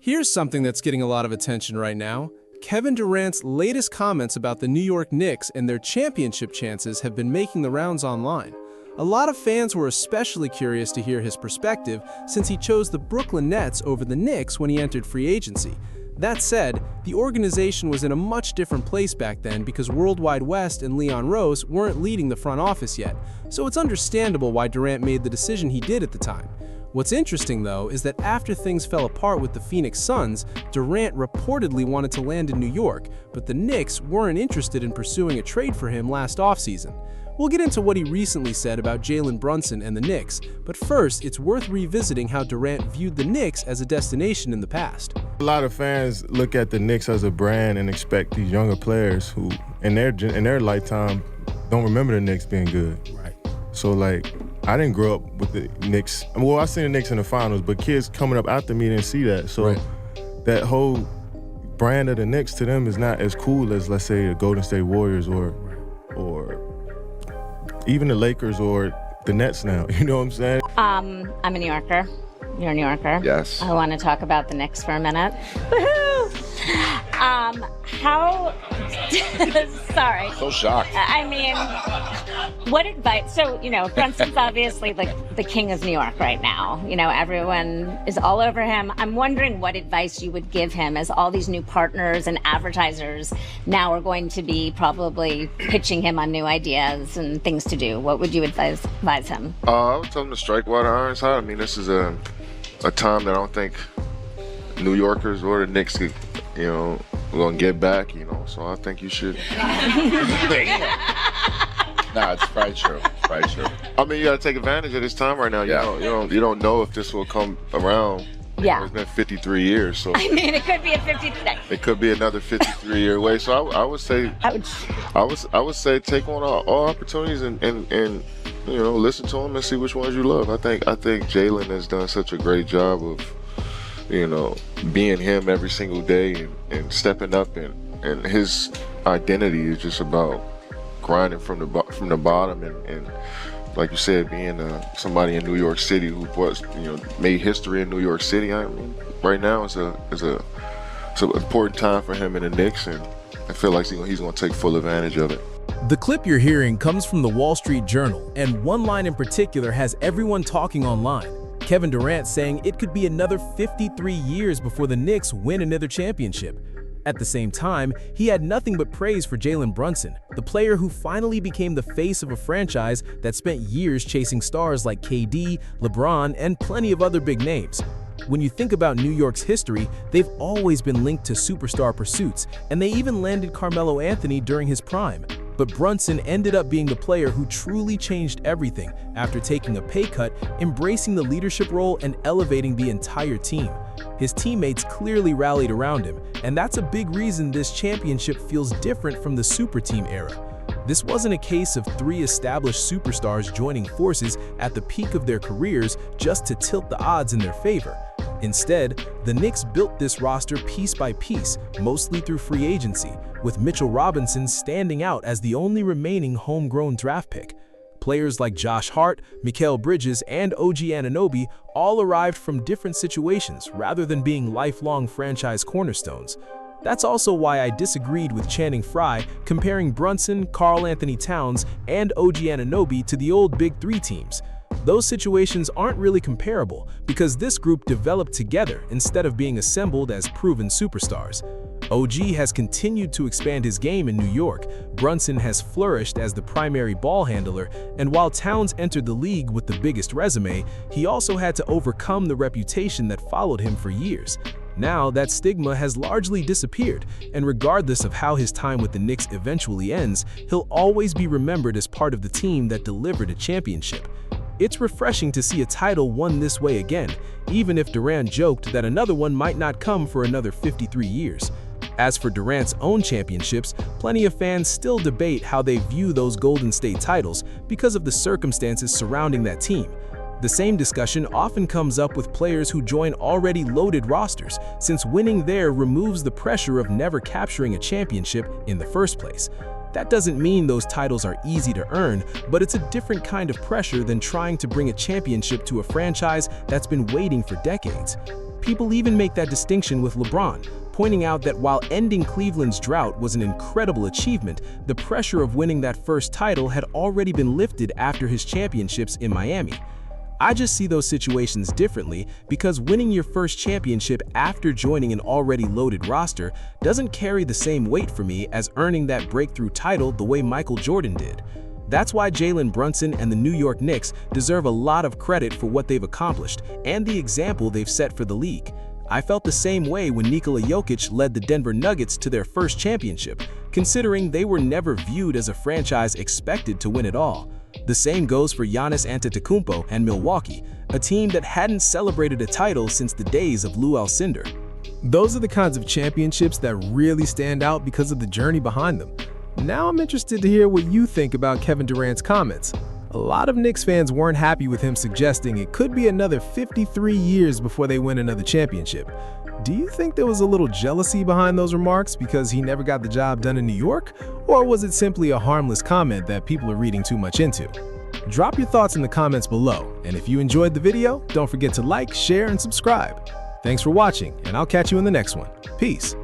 Here's something that's getting a lot of attention right now. Kevin Durant's latest comments about the New York Knicks and their championship chances have been making the rounds online. A lot of fans were especially curious to hear his perspective since he chose the Brooklyn Nets over the Knicks when he entered free agency. That said, the organization was in a much different place back then because Worldwide West and Leon Rose weren't leading the front office yet, so it's understandable why Durant made the decision he did at the time. What's interesting, though, is that after things fell apart with the Phoenix Suns, Durant reportedly wanted to land in New York, but the Knicks weren't interested in pursuing a trade for him last offseason. We'll get into what he recently said about Jalen Brunson and the Knicks, but first, it's worth revisiting how Durant viewed the Knicks as a destination in the past. A lot of fans look at the Knicks as a brand and expect these younger players who, in their lifetime, don't remember the Knicks being good. Right. So, I didn't grow up with the Knicks. Well, I seen the Knicks in the finals, but kids coming up after me didn't see that. So that whole brand of the Knicks to them is not as cool as, let's say, the Golden State Warriors or even the Lakers or the Nets now. You know what I'm saying? I'm a New Yorker. You're a New Yorker. Yes. I want to talk about the Knicks for a minute. Woohoo! Sorry. So shocked. I mean, what advice? So, Brunson's obviously like the king of New York right now. Everyone is all over him. I'm wondering what advice you would give him as all these new partners and advertisers now are going to be probably pitching him on new ideas and things to do. What would you advise him? I would tell him to strike while the iron's hot. I mean, this is a time that I don't think New Yorkers or the Knicks could, gonna get back, so I think you should. Nah, it's probably true. I mean, you gotta take advantage of this time right now. You don't know if this will come around. Yeah. It's been 53 years, so. I mean, it could be a 53. It could be another 53-year wait. So I would say, I would say take on all opportunities and listen to them and see which ones you love. I think Jalen has done such a great job of, being him every single day and stepping up, and his identity is just about grinding from the bottom and like you said, being somebody in New York City who was made history in New York City. I mean, right now it's an important time for him in the Knicks, and I feel like he's going to take full advantage of it. The clip you're hearing comes from the Wall Street Journal, and one line in particular has everyone talking online. Kevin Durant saying it could be another 53 years before the Knicks win another championship. At the same time, he had nothing but praise for Jalen Brunson, the player who finally became the face of a franchise that spent years chasing stars like KD, LeBron, and plenty of other big names. When you think about New York's history, they've always been linked to superstar pursuits, and they even landed Carmelo Anthony during his prime. But Brunson ended up being the player who truly changed everything after taking a pay cut, embracing the leadership role, and elevating the entire team. His teammates clearly rallied around him, and that's a big reason this championship feels different from the super team era. This wasn't a case of three established superstars joining forces at the peak of their careers just to tilt the odds in their favor. Instead, the Knicks built this roster piece by piece, mostly through free agency, with Mitchell Robinson standing out as the only remaining homegrown draft pick. Players like Josh Hart, Mikal Bridges, and OG Anunoby all arrived from different situations rather than being lifelong franchise cornerstones. That's also why I disagreed with Channing Frye comparing Brunson, Karl Anthony Towns, and OG Anunoby to the old Big Three teams. Those situations aren't really comparable because this group developed together instead of being assembled as proven superstars. OG has continued to expand his game in New York, Brunson has flourished as the primary ball handler, and while Towns entered the league with the biggest resume, he also had to overcome the reputation that followed him for years. Now, that stigma has largely disappeared, and regardless of how his time with the Knicks eventually ends, he'll always be remembered as part of the team that delivered a championship. It's refreshing to see a title won this way again, even if Durant joked that another one might not come for another 53 years. As for Durant's own championships, plenty of fans still debate how they view those Golden State titles because of the circumstances surrounding that team. The same discussion often comes up with players who join already loaded rosters, since winning there removes the pressure of never capturing a championship in the first place. That doesn't mean those titles are easy to earn, but it's a different kind of pressure than trying to bring a championship to a franchise that's been waiting for decades. People even make that distinction with LeBron, pointing out that while ending Cleveland's drought was an incredible achievement, the pressure of winning that first title had already been lifted after his championships in Miami. I just see those situations differently because winning your first championship after joining an already loaded roster doesn't carry the same weight for me as earning that breakthrough title the way Michael Jordan did. That's why Jalen Brunson and the New York Knicks deserve a lot of credit for what they've accomplished and the example they've set for the league. I felt the same way when Nikola Jokic led the Denver Nuggets to their first championship, considering they were never viewed as a franchise expected to win it all. The same goes for Giannis Antetokounmpo and Milwaukee, a team that hadn't celebrated a title since the days of Lou Alcindor. Those are the kinds of championships that really stand out because of the journey behind them. Now I'm interested to hear what you think about Kevin Durant's comments. A lot of Knicks fans weren't happy with him suggesting it could be another 53 years before they win another championship. Do you think there was a little jealousy behind those remarks because he never got the job done in New York? Or was it simply a harmless comment that people are reading too much into? Drop your thoughts in the comments below, and if you enjoyed the video, don't forget to like, share, and subscribe. Thanks for watching, and I'll catch you in the next one. Peace.